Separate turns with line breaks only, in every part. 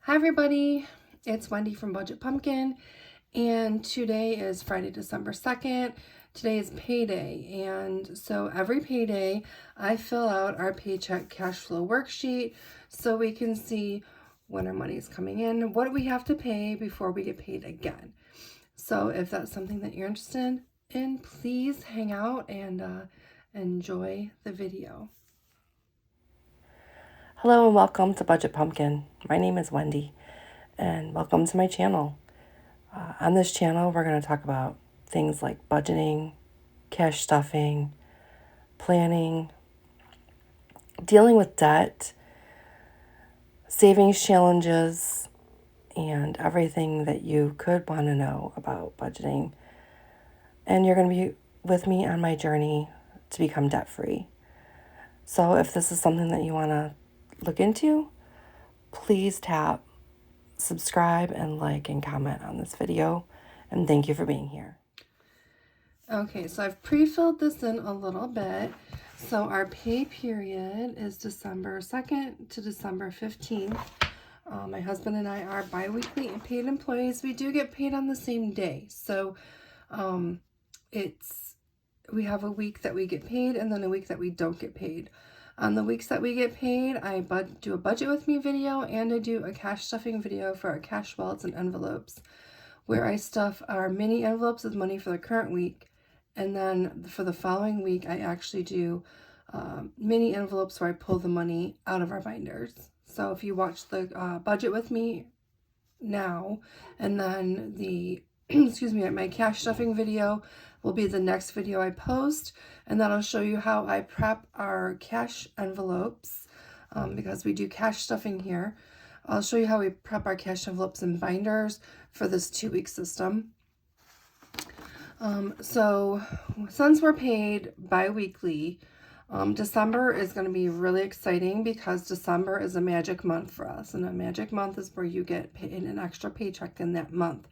Hi everybody, it's Wendy from Budget Pumpkin, and today is Friday, December 2nd. Today is payday, and so every payday I fill out our paycheck cash flow worksheet so we can see when our money is coming in, what do we have to pay before we get paid again. So if that's something that you're interested in, please hang out and enjoy the video.
Hello and welcome to Budget Pumpkin. My name is Wendy and welcome to my channel. On this channel, we're going to talk about things like budgeting, cash stuffing, planning, dealing with debt, savings challenges, and everything that you could want to know about budgeting. And you're going to be with me on my journey to become debt-free. So if this is something that you want to look into, please tap subscribe and like and comment on this video, and thank you for being here.
Okay, so I've pre-filled this in a little bit. So our pay period is December 2nd to December 15th. My husband and I are bi-weekly paid employees. We do get paid on the same day. So we have a week that we get paid and then a week that we don't get paid. On the weeks that we get paid, I do a budget with me video and I do a cash stuffing video for our cash wallets and envelopes, where I stuff our mini envelopes with money for the current week. And then for the following week, I actually do mini envelopes where I pull the money out of our binders. So if you watch the budget with me now, and then the, excuse me, my cash stuffing video will be the next video I post, and that'll show you how I prep our cash envelopes, because we do cash stuffing here. I'll show you how we prep our cash envelopes and binders for this 2-week system. So since we're paid bi-weekly, December is going to be really exciting because December is a magic month for us, and a magic month is where you get paid an extra paycheck in that month.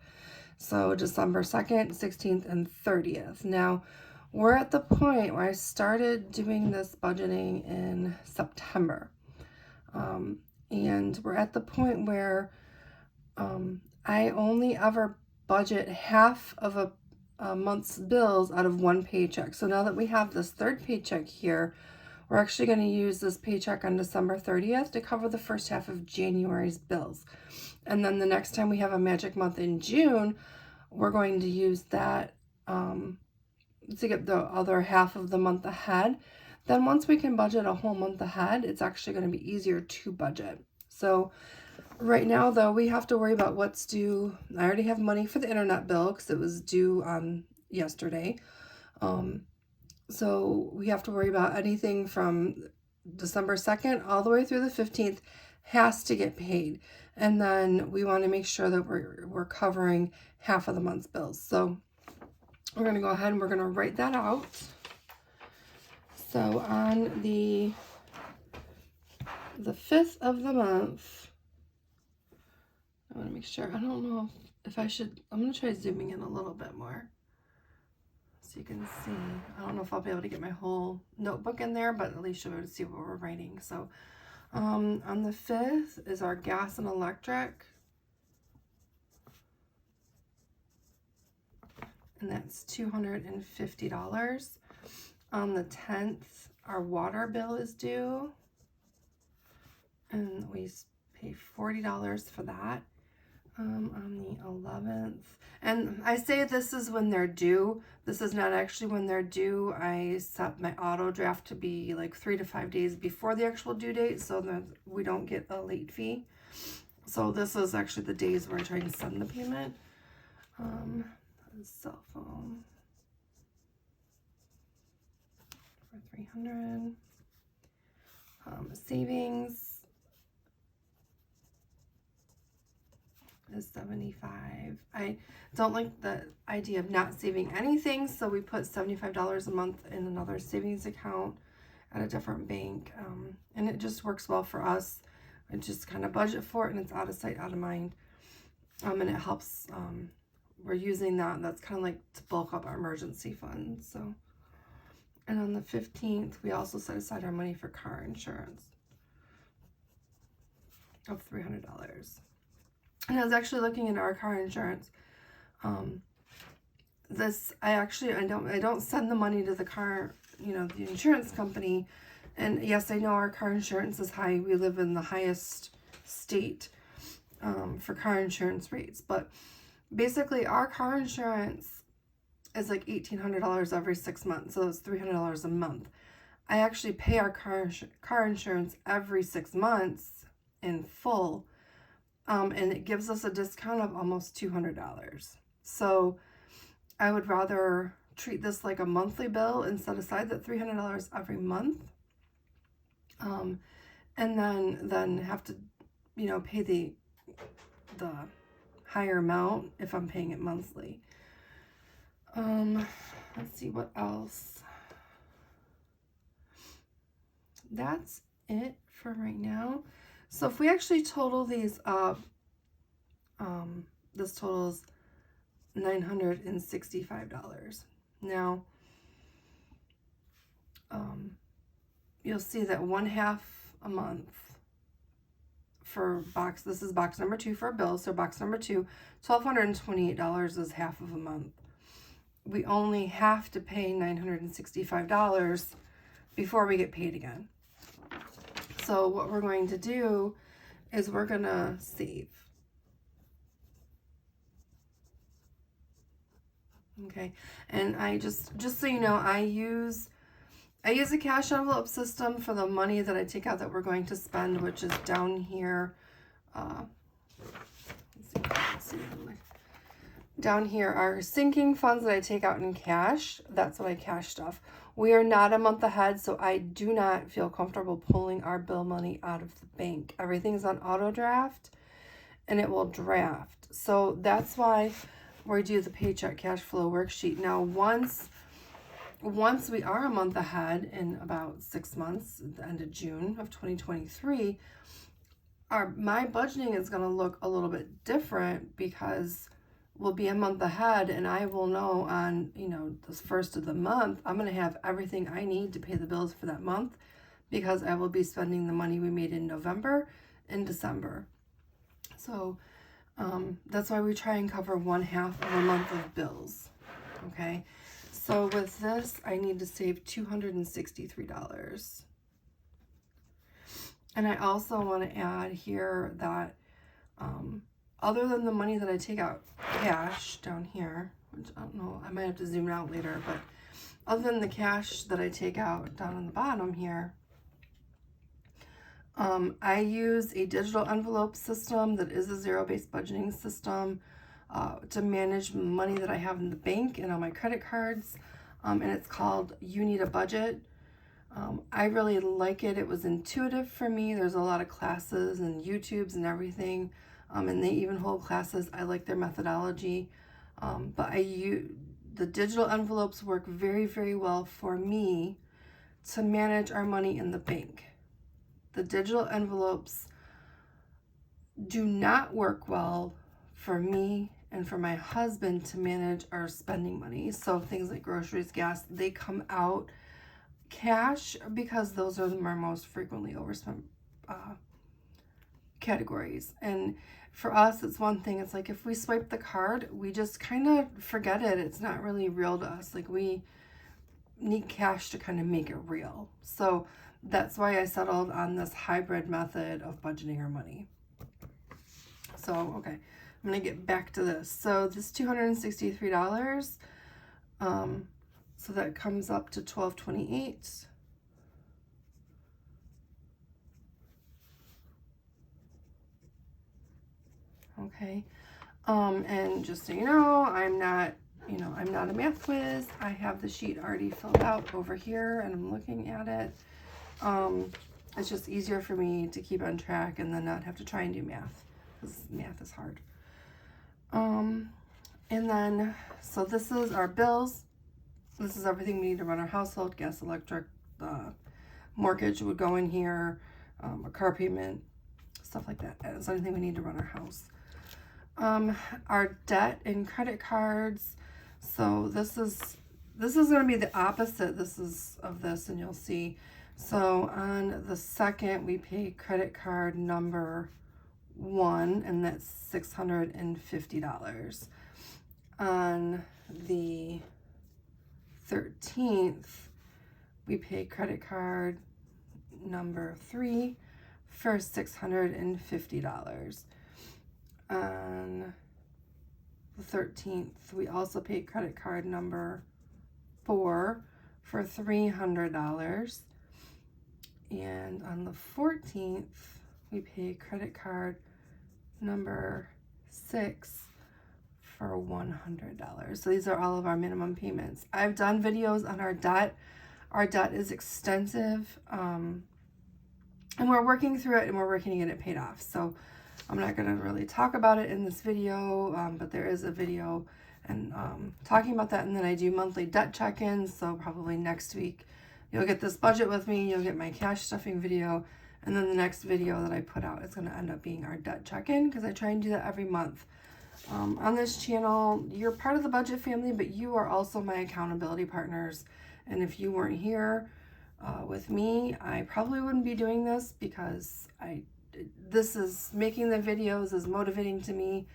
So December 2nd, 16th, and 30th. Now, we're at the point where I started doing this budgeting in September. And we're at the point where I only ever budget half of a month's bills out of one paycheck. So now that we have this third paycheck here, we're actually going to use this paycheck on December 30th to cover the first half of January's bills. And then the next time we have a magic month in June, we're going to use that to get the other half of the month ahead. Then once we can budget a whole month ahead, it's actually going to be easier to budget. So right now, though, we have to worry about what's due. I already have money for the internet bill because it was due yesterday. So we have to worry about anything from December 2nd all the way through the 15th has to get paid. And then we want to make sure that we're covering half of the month's bills. So we're going to go ahead and we're going to write that out. So on the 5th of the month, I want to make sure, I don't know if I should, I'm going to try zooming in a little bit more so you can see. I don't know if I'll be able to get my whole notebook in there, but at least you'll be able to see what we're writing. So on the 5th is our gas and electric, and that's $250. On the 10th, our water bill is due, and we pay $40 for that. On the 11th, and I say this is when they're due. This is not actually when they're due. I set my auto draft to be like 3 to 5 days before the actual due date so that we don't get a late fee. So this is actually the days where I try to send the payment. Cell phone for $300. Savings is $75. I don't like the idea of not saving anything, so we put $75 a month in another savings account at a different bank, and it just works well for us. I just kind of budget for it, and it's out of sight, out of mind, and it helps. We're using that. That's kind of like to bulk up our emergency fund. So, and on the 15th, we also set aside our money for car insurance of $300. And I was actually looking into our car insurance. I don't send the money to the car, the insurance company. And yes, I know our car insurance is high. We live in the highest state for car insurance rates. But basically, our car insurance is like $1,800 every 6 months. So it's $300 a month. I actually pay our car insurance every 6 months in full. And it gives us a discount of almost $200. So I would rather treat this like a monthly bill and set aside that $300 every month. And then have to, pay the higher amount if I'm paying it monthly. Let's see what else. That's it for right now. So if we actually total these up, this totals $965. Now, you'll see that 1/2 a month for this is box number 2 for a bill. So box number 2, $1,228 is half of a month. We only have to pay $965 before we get paid again. So what we're going to do is we're going to save. Okay, and I just so you know, I use a cash envelope system for the money that I take out that we're going to spend, which is down here. Let's see. Down here are sinking funds that I take out in cash. That's what I cash stuff. We are not a month ahead, so I do not feel comfortable pulling our bill money out of the bank. Everything's on auto draft, and it will draft. So that's why we do the paycheck cash flow worksheet. Now, once we are a month ahead in about 6 months, at the end of June of 2023, my budgeting is going to look a little bit different because we'll be a month ahead, and I will know on, the first of the month, I'm going to have everything I need to pay the bills for that month because I will be spending the money we made in November and December. So that's why we try and cover 1/2 of a month of bills. Okay. So with this, I need to save $263. And I also want to add here that other than the money that I take out cash down here, which I don't know, I might have to zoom out later, but other than the cash that I take out down on the bottom here, I use a digital envelope system that is a zero-based budgeting system to manage money that I have in the bank and on my credit cards, and it's called You Need a Budget. I really like it. It was intuitive for me. There's a lot of classes and YouTubes and everything, and they even hold classes. I like their methodology, but the digital envelopes work very, very well for me to manage our money in the bank. The digital envelopes do not work well for me and for my husband to manage our spending money. So things like groceries, gas, they come out cash because those are our most frequently overspent categories. And for us, it's one thing. It's like if we swipe the card, we just kind of forget it. It's not really real to us. Like we need cash to kind of make it real. So that's why I settled on this hybrid method of budgeting our money. So, okay, I'm going to get back to this. So this $263, so that comes up to $1,228. Okay, and just so you know, I'm not a math whiz. I have the sheet already filled out over here, and I'm looking at it. It's just easier for me to keep on track and then not have to try and do math, because math is hard. And then, so this is our bills. This is everything we need to run our household: gas, electric, mortgage would go in here, a car payment, stuff like that. It's anything we need to run our house. Our debt and credit cards. So this is going to be the opposite. Of this, and you'll see. So on the second, we pay credit card number 1, and that's $650. On the 13th, we pay credit card number 3 for $650. On the 13th, we also pay credit card number 4 for $300. And on the 14th, we pay credit card number 6 for $100. So these are all of our minimum payments. I've done videos on our debt. Our debt is extensive, and we're working through it, and we're working to get it paid off. So I'm not going to really talk about it in this video, but there is a video and talking about that. And then I do monthly debt check-ins. So probably next week you'll get this budget with me, you'll get my cash stuffing video, and then the next video that I put out is going to end up being our debt check-in, because I try and do that every month. On this channel, you're part of the budget family, but you are also my accountability partners. And if you weren't here with me, I probably wouldn't be doing this, because this is making the videos is motivating to me.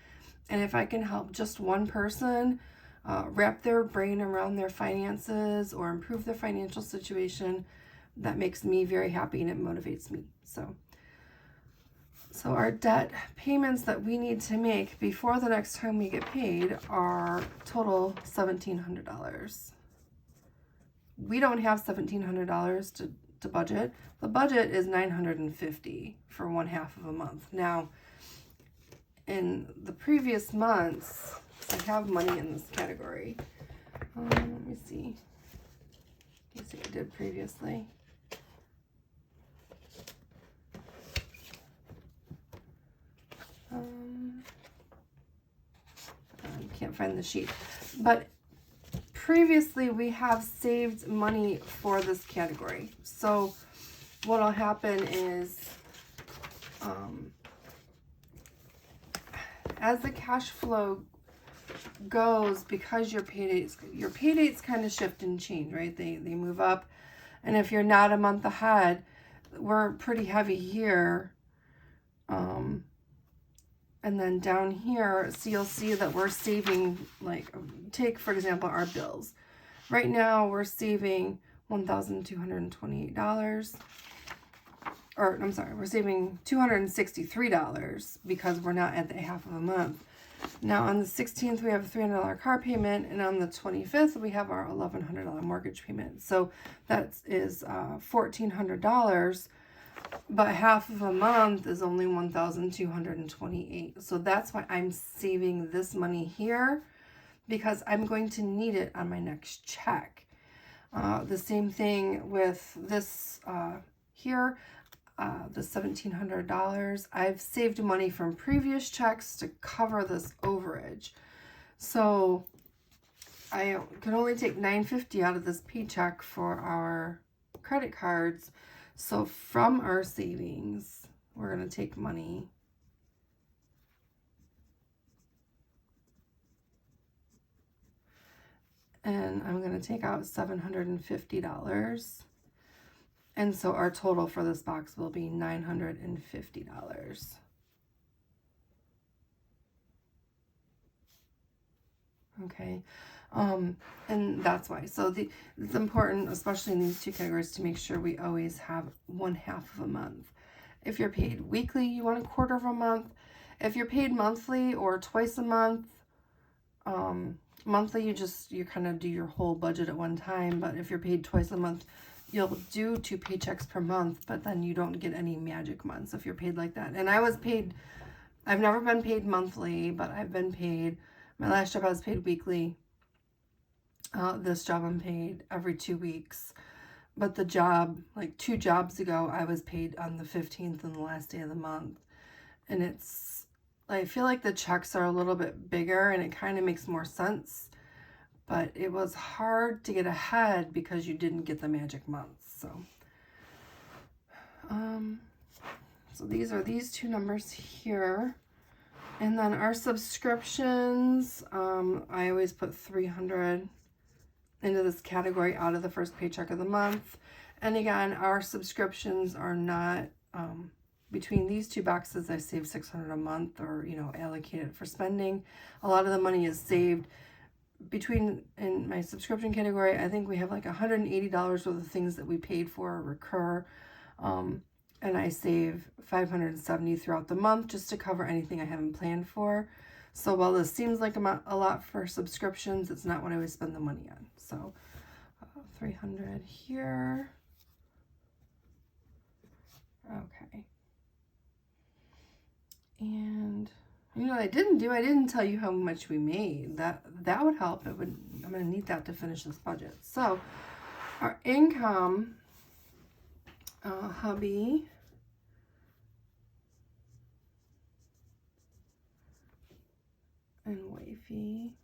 And if I can help just one person wrap their brain around their finances or improve their financial situation, that makes me very happy, and it motivates me. So our debt payments that we need to make before the next time we get paid are total $1,700. We don't have $1,700 to budget. The budget is $950 for 1/2 of a month. Now, in the previous months, I have money in this category. Let me see. Let me see what I did previously. I can't find the sheet, but previously we have saved money for this category. So what'll happen is, as the cash flow goes, because your paydates kind of shift and change, right? They move up, and if you're not a month ahead, we're pretty heavy here. And then down here, so you'll see that we're saving, like, take, for example, our bills. Right now, we're saving $1,228. Or, I'm sorry, we're saving $263 because we're not at the 1/2 of a month. Now, on the 16th, we have a $300 car payment, and on the 25th, we have our $1,100 mortgage payment. So that is $1,400. But 1/2 of a month is only $1,228. So that's why I'm saving this money here, because I'm going to need it on my next check. The same thing with this here, the $1,700. I've saved money from previous checks to cover this overage. So I can only take $950 out of this paycheck for our credit cards. So from our savings, we're going to take money and I'm going to take out $750. And so our total for this box will be $950. Okay. And that's why. So it's important, especially in these two categories, to make sure we always have 1/2 of a month. If you're paid weekly, you want 1/4 of a month. If you're paid monthly or twice a month, monthly, you kind of do your whole budget at one time. But if you're paid twice a month, you'll do 2 paychecks per month, but then you don't get any magic months if you're paid like that. And I've never been paid monthly, but I've been paid. My last job I was paid weekly. This job I'm paid every 2 weeks. But the job, like 2 jobs ago, I was paid on the 15th and the last day of the month. And I feel like the checks are a little bit bigger and it kind of makes more sense. But it was hard to get ahead because you didn't get the magic months. So these are these 2 numbers here. And then our subscriptions, I always put $300 into this category out of the first paycheck of the month. And again, our subscriptions are not between these two boxes, I save $600 a month, or, you know, allocate it for spending. A lot of the money is saved between, in my subscription category. I think we have like $180 worth of things that we paid for recur. And I save $570 throughout the month just to cover anything I haven't planned for. So while this seems like a lot for subscriptions, it's not what I would spend the money on. So 300 here. Okay. And you know what I didn't do? I didn't tell you how much we made. That would help. I'm going to need that to finish this budget. So our income, hubby, and wifey.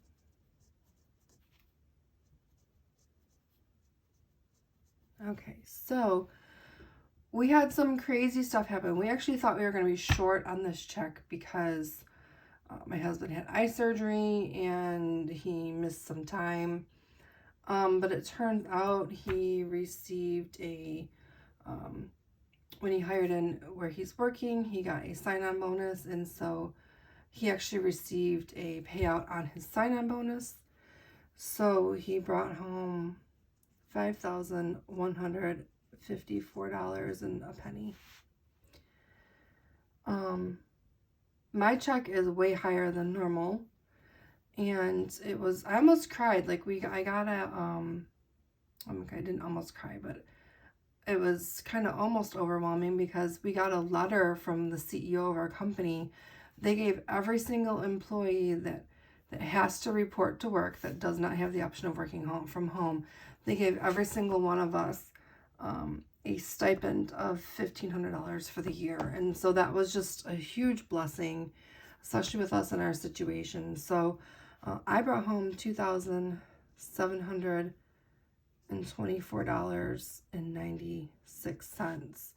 Okay, so we had some crazy stuff happen. We actually thought we were going to be short on this check because my husband had eye surgery and he missed some time. But it turns out he received a, when he hired in where he's working, he got a sign-on bonus. And so he actually received a payout on his sign-on bonus. So he brought home $5,154 and a penny. My check is way higher than normal, and it was, I almost cried. Like I got a, I didn't almost cry, but it was kind of almost overwhelming because we got a letter from the CEO of our company. They gave every single employee that has to report to work, that does not have the option of working from home, they gave every single one of us a stipend of $1,500 for the year. And so that was just a huge blessing, especially with us in our situation. So I brought home $2,724.96.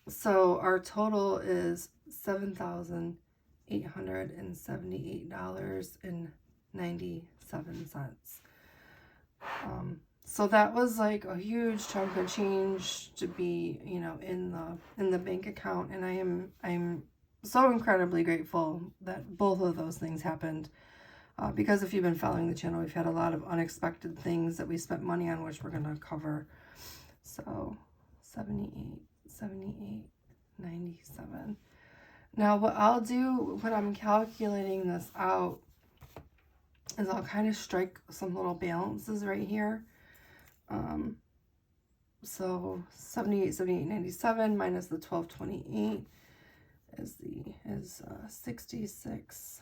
So our total is $7,878.97. So that was like a huge chunk of change to be, you know, in the bank account, and I'm so incredibly grateful that both of those things happened. Because if you've been following the channel, we've had a lot of unexpected things that we spent money on, which we're going to cover. So 78, 97. Now what I'll do when I'm calculating this out is I'll kind of strike some little balances right here. So 78, 97 minus the 1228 is 66,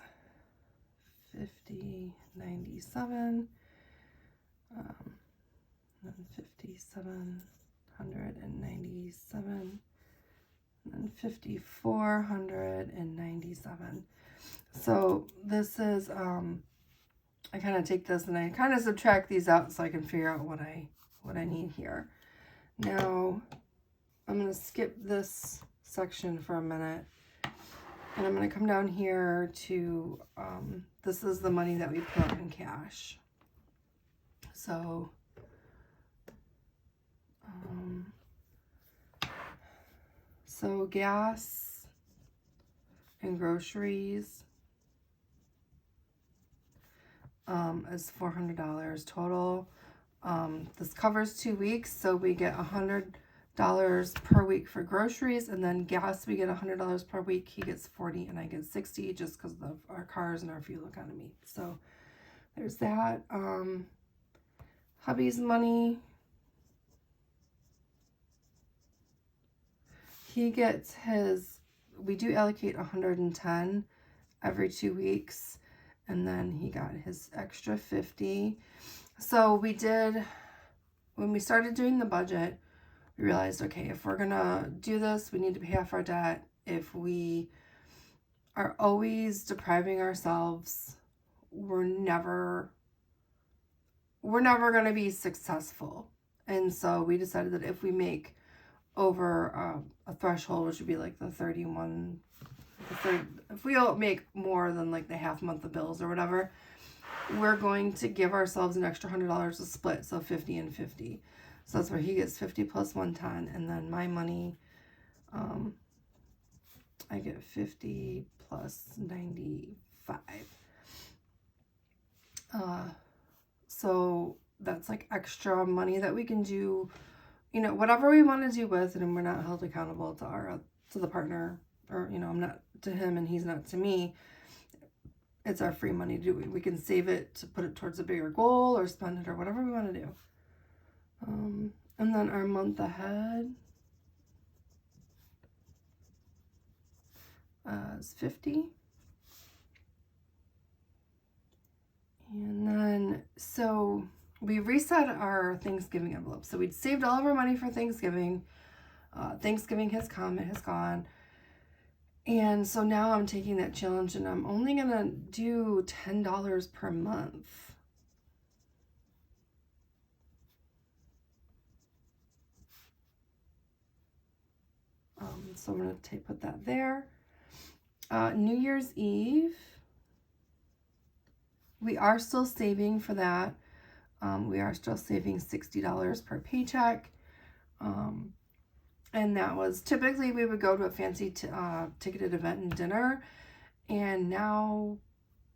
50, 97, and 5,797, and 5,497. So this is, I kind of take this and I kind of subtract these out so I can figure out what I need here. Now, I'm going to skip this section for a minute, and I'm going to come down here to, this is the money that we put in cash. So, so gas and groceries is $400 total. This covers 2 weeks, so we get $100 per week for groceries, and then gas we get $100 per week. He gets 40 and I get 60 just because of our cars and our fuel economy. So there's that. Hubby's money, he gets his, we do allocate 110 every 2 weeks, and then he got his extra 50. So we did, when we started doing the budget, we realized, okay, if we're gonna do this, we need to pay off our debt. If we are always depriving ourselves, we're never gonna be successful. And so we decided that if we make over a threshold, which would be like the 31, if we don't make more than like the half month of bills or whatever, we're going to give ourselves an extra $100 to split, so 50 and 50. So that's where he gets 50 plus 110, and then my money I get 50 plus 95. So that's like extra money that we can do, you know, whatever we want to do with it, and we're not held accountable to the partner, or, you know, I'm not to him and he's not to me. It's our free money to do. We can save it to put it towards a bigger goal or spend it or whatever we want to do. And then our month ahead is 50. And then, so we reset our Thanksgiving envelope. So we'd saved all of our money for Thanksgiving. Thanksgiving has come, it has gone. And so now I'm taking that challenge and I'm only going to do $10 per month. So I'm going to put that there. New Year's Eve, we are still saving for that. We are still saving $60 per paycheck. And that was typically we would go to a fancy ticketed event and dinner. And now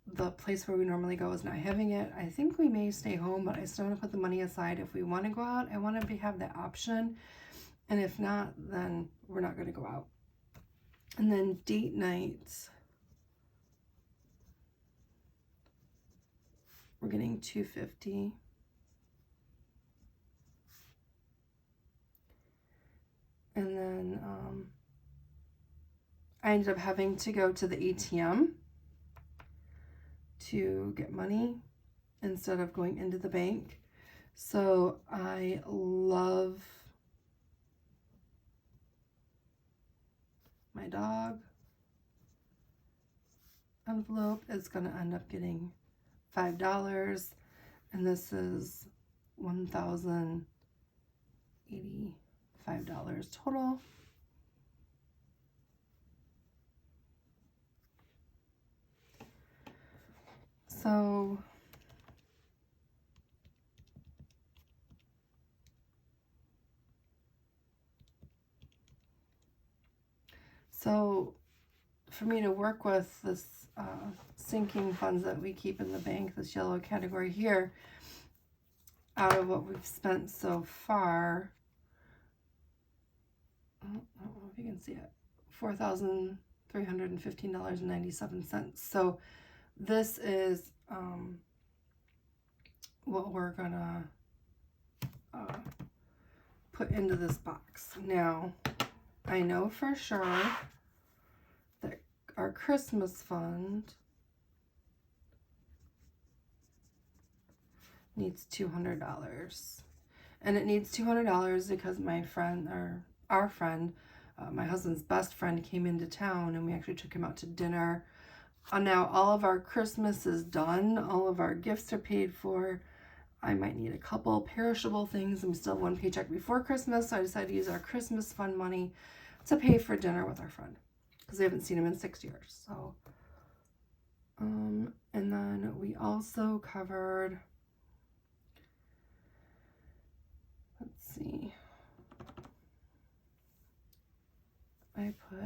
the place where we normally go is not having it. I think we may stay home, but I still want to put the money aside. If we want to go out, I want to have that option. And if not, then we're not going to go out. And then date nights, we're getting $250. And then I ended up having to go to the ATM to get money instead of going into the bank. So I love my dog envelope is going to end up getting $5, and this is $1,085 total. So for me to work with this sinking funds that we keep in the bank, this yellow category here, out of what we've spent so far, I don't know if you can see it, $4,315.97. So this is what we're gonna put into this box. Now, I know for sure that our Christmas fund needs $200. And it needs $200 because my friend, or our friend, my husband's best friend, came into town and we actually took him out to dinner. Now all of our Christmas is done. All of our gifts are paid for. I might need a couple perishable things. I'm still one paycheck before Christmas, so I decided to use our Christmas fund money to pay for dinner with our friend because we haven't seen him in 6 years. So, and then we also covered, let's see,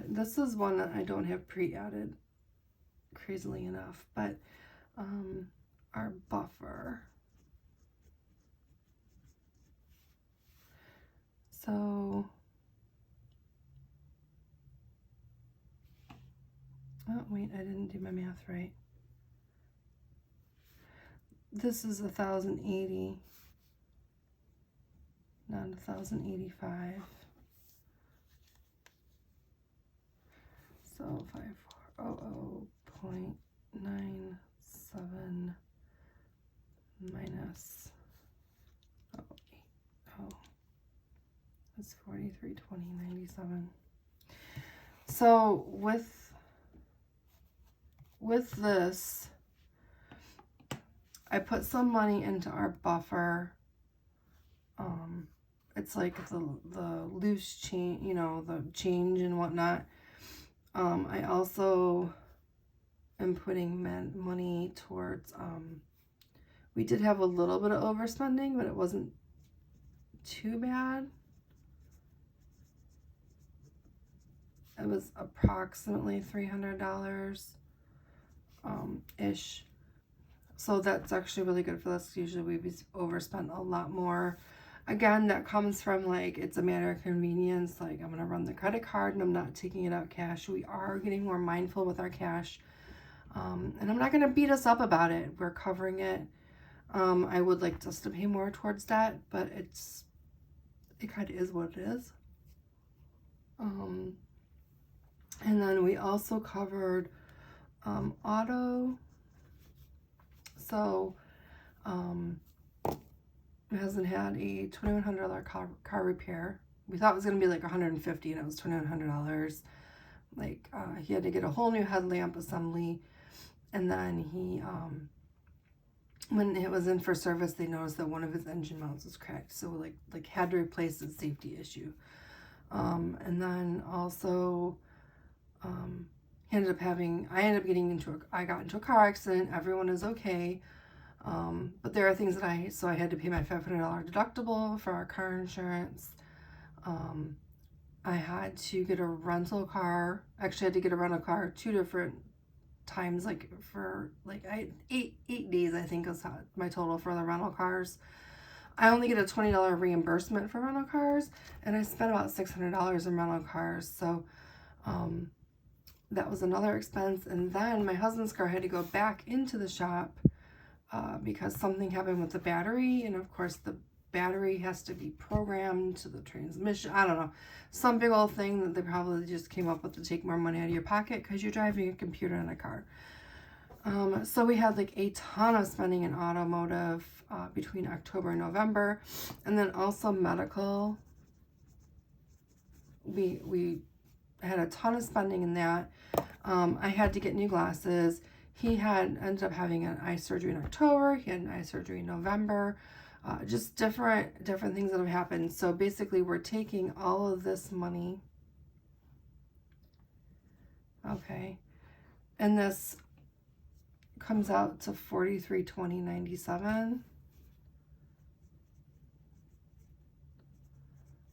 this is one that I don't have pre-added, crazily enough, but our buffer. So, oh wait, I didn't do my math right. This is 1,080, not 1,085. So 5400.97 minus 080. It's 4320.97. So with this, I put some money into our buffer. It's like the loose change, you know, the change and whatnot. I also am putting money towards, we did have a little bit of overspending, but it wasn't too bad. it was approximately $300 ish. So that's actually really good for us. Usually we've overspent a lot more. Again, that comes from like, it's a matter of convenience. Like, I'm going to run the credit card and I'm not taking it out cash. We are getting more mindful with our cash. And I'm not going to beat us up about it. We're covering it. I would like us to pay more towards that, but it kind of is what it is. And then we also covered auto. So my husband had a $2,100 car repair. We thought it was going to be like $150, and it was $2,100. Like, he had to get a whole new headlamp assembly, and then he, when it was in for service, they noticed that one of his engine mounts was cracked, so like had to replace the safety issue. And then also, I ended up I got into a car accident. Everyone is okay. But there are things that so I had to pay my $500 deductible for our car insurance. I had to get a rental car. Actually, I had to get a rental car 2 different times, like for like 8 days, I think was my total for the rental cars. I only get a $20 reimbursement for rental cars, and I spent about $600 in rental cars. So, that was another expense. And then my husband's car had to go back into the shop because something happened with the battery, and of course the battery has to be programmed to the transmission. I don't know, some big old thing that they probably just came up with to take more money out of your pocket because you're driving a computer in a car. So we had like a ton of spending in automotive between October and November, and then also medical. We had a ton of spending in that. I had to get new glasses. He ended up having an eye surgery in October. He had an eye surgery in November. Just different things that have happened. So basically, we're taking all of this money. Okay, and this comes out to $43.20.97.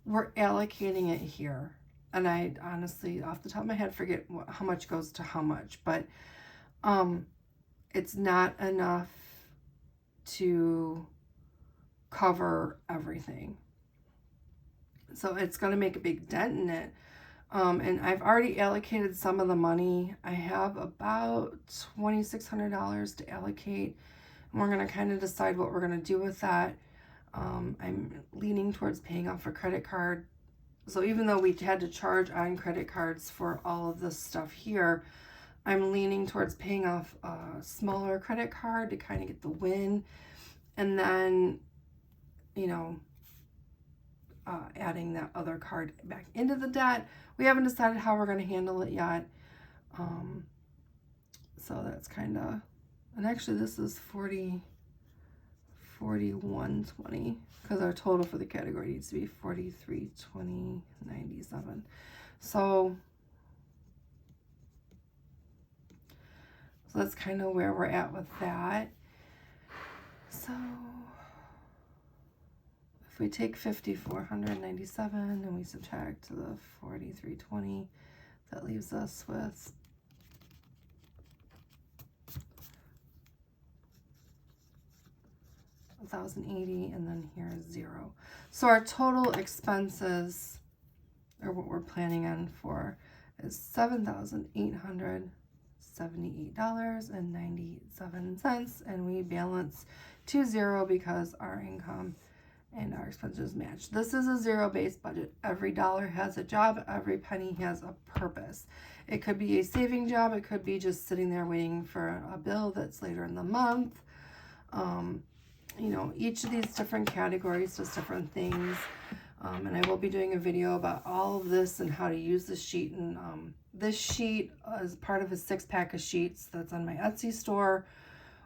We're allocating it here, and I honestly, off the top of my head, forget how much goes to how much, but it's not enough to cover everything. So it's going to make a big dent in it. And I've already allocated some of the money. I have about $2,600 to allocate. And we're going to kind of decide what we're going to do with that. I'm leaning towards paying off a credit card. So even though we had to charge on credit cards for all of this stuff here, I'm leaning towards paying off a smaller credit card to kind of get the win. And then, adding that other card back into the debt. We haven't decided how we're going to handle it yet. So that's kind of, and actually this is $41.20 because our total for the category needs to be $43.20.97. So that's kind of where we're at with that. So if we take $5,497 and we subtract the $43.20, that leaves us with $1,080, and then here is 0. So our total expenses, or what we're planning on for, is $7,878.97, and we balance to 0 because our income and our expenses match. This is a zero-based budget. Every dollar has a job. Every penny has a purpose. It could be a saving job. It could be just sitting there waiting for a bill that's later in the month. Each of these different categories does different things. And I will be doing a video about all of this and how to use this sheet. And this sheet is part of a 6-pack of sheets that's on my Etsy store,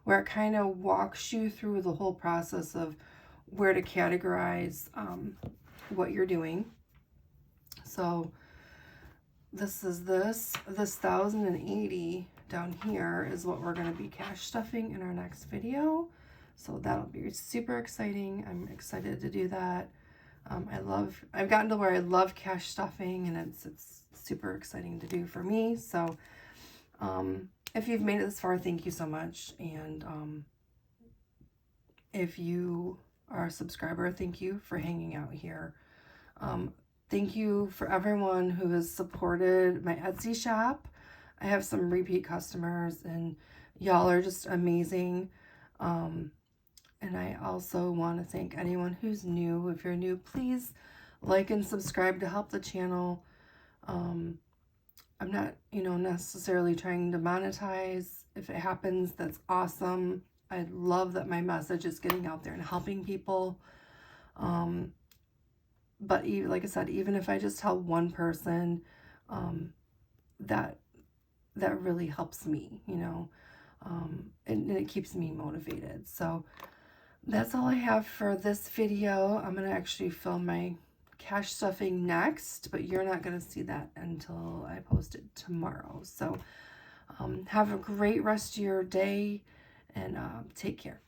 where it kind of walks you through the whole process of where to categorize what you're doing. So this $1,080 down here is what we're going to be cash stuffing in our next video. So that'll be super exciting. I'm excited to do that. I've gotten to where I love cash stuffing, and it's super exciting to do for me. So if you've made it this far, thank you so much. And if you are a subscriber, thank you for hanging out here. Thank you for everyone who has supported my Etsy shop. I have some repeat customers, and y'all are just amazing. And I also want to thank anyone who's new. If you're new, please like and subscribe to help the channel. I'm not, necessarily trying to monetize. If it happens, that's awesome. I love that my message is getting out there and helping people. But even, like I said, even if I just help one person, that really helps me, and it keeps me motivated. So that's all I have for this video. I'm going to actually film my cash stuffing next, but you're not going to see that until I post it tomorrow. So have a great rest of your day, and take care.